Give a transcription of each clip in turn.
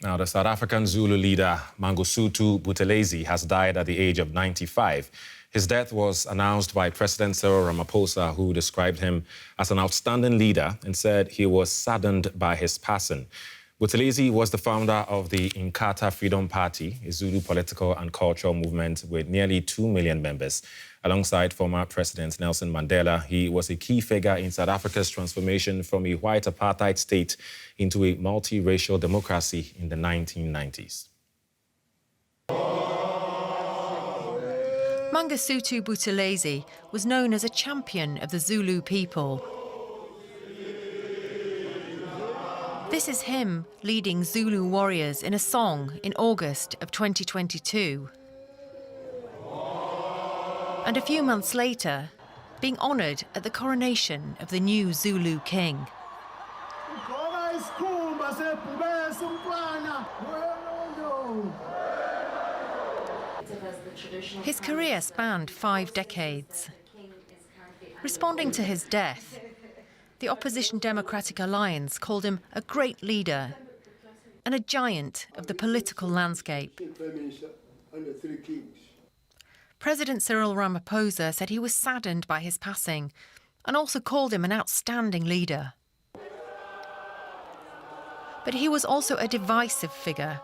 Now, the South African Zulu leader, Mangosuthu Buthelezi, has died at the age of 95. His death was announced by President Cyril Ramaphosa, who described him as an outstanding leader and said he was saddened by his passing. Buthelezi was the founder of the Inkhata Freedom Party, a Zulu political and cultural movement with nearly 2 million members. Alongside former President Nelson Mandela, he was a key figure in South Africa's transformation from a white apartheid state into a multiracial democracy in the 1990s. Mangosuthu Buthelezi was known as a champion of the Zulu people. This is him leading Zulu warriors in a song in August of 2022. And a few months later, being honoured at the coronation of the new Zulu king. His career spanned 5 decades. Responding to his death, the Opposition Democratic Alliance called him a great leader and a giant of the political landscape. President Cyril Ramaphosa said he was saddened by his passing and also called him an outstanding leader. But he was also a divisive figure.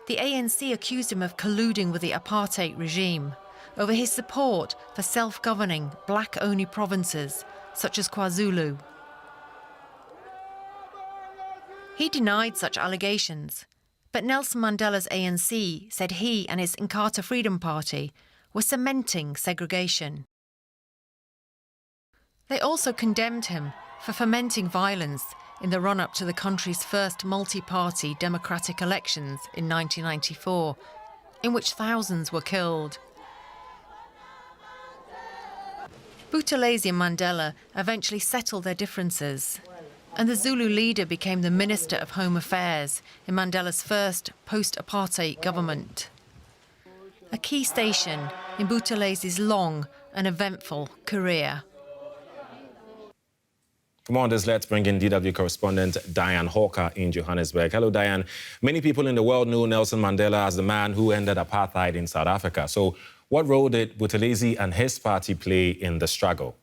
The ANC accused him of colluding with the apartheid regime over his support for self-governing black-only provinces such as KwaZulu. He denied such allegations, but Nelson Mandela's ANC said he and his Inkhata Freedom Party were cementing segregation. They also condemned him for fomenting violence in the run-up to the country's first multi-party democratic elections in 1994, in which thousands were killed. Buthelezi and Mandela eventually settled their differences, and the Zulu leader became the Minister of Home Affairs in Mandela's first post-apartheid government. A key station in Buthelezi's long and eventful career. Come on, let's bring in DW correspondent Diane Hawker in Johannesburg. Hello, Diane. Many people in the world knew Nelson Mandela as the man who ended apartheid in South Africa. So what role did Buthelezi and his party play in the struggle?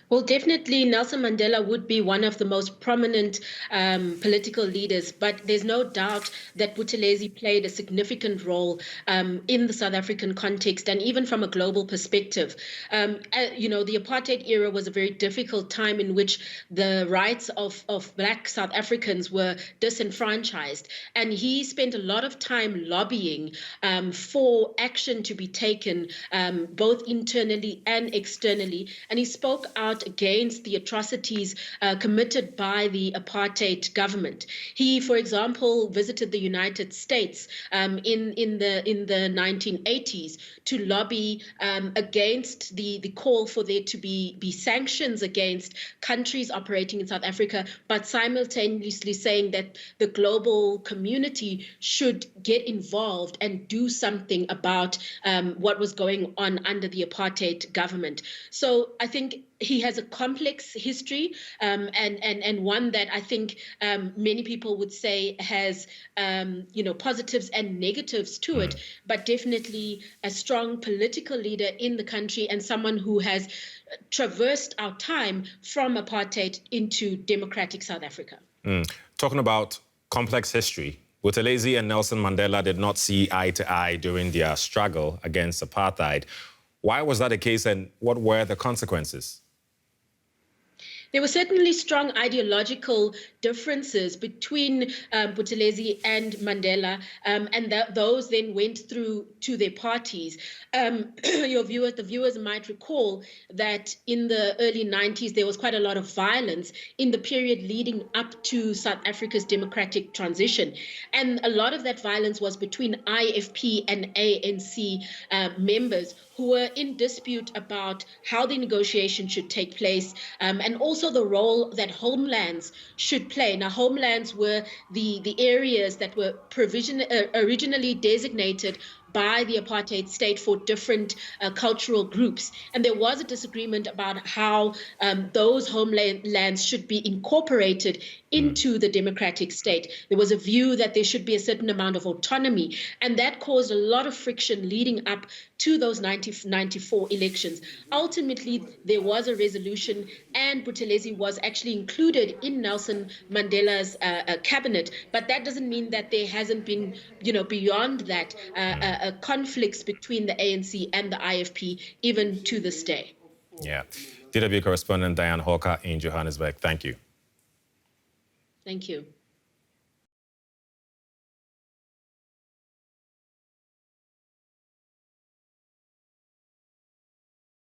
Well, definitely Nelson Mandela would be one of the most prominent political leaders, but there's no doubt that Buthelezi played a significant role in the South African context and even from a global perspective. You know, the apartheid era was a very difficult time in which the rights of Black South Africans were disenfranchised, and he spent a lot of time lobbying for action to be taken both internally and externally, and he spoke out against the atrocities committed by the apartheid government. He, for example, visited the United States in the 1980s to lobby against the call for there to be sanctions against countries operating in South Africa, but simultaneously saying that the global community should get involved and do something about what was going on under the apartheid government. So I think he has a complex history and one that I think many people would say has you know, positives and negatives to it, but definitely a strong political leader in the country and someone who has traversed our time from apartheid into democratic South Africa. Talking about complex history, Buthelezi and Nelson Mandela did not see eye to eye during their struggle against apartheid. Why was that the case, and what were the consequences? There were certainly strong ideological differences between Buthelezi and Mandela, and those then went through to their parties. The viewers might recall that in the early 90s, there was quite a lot of violence in the period leading up to South Africa's democratic transition. And a lot of that violence was between IFP and ANC members who were in dispute about how the negotiation should take place, and also the role that homelands should play. Now, homelands were the areas that were originally designated by the apartheid state for different cultural groups. And there was a disagreement about how those homelands should be incorporated into the democratic state. There was a view that there should be a certain amount of autonomy, and that caused a lot of friction leading up to those 1994 elections. Ultimately, there was a resolution, and Buthelezi was actually included in Nelson Mandela's cabinet, but that doesn't mean that there hasn't been, beyond that, conflicts between the ANC and the IFP, even to this day. Yeah. DW correspondent Diane Hawker in Johannesburg, thank you. Thank you.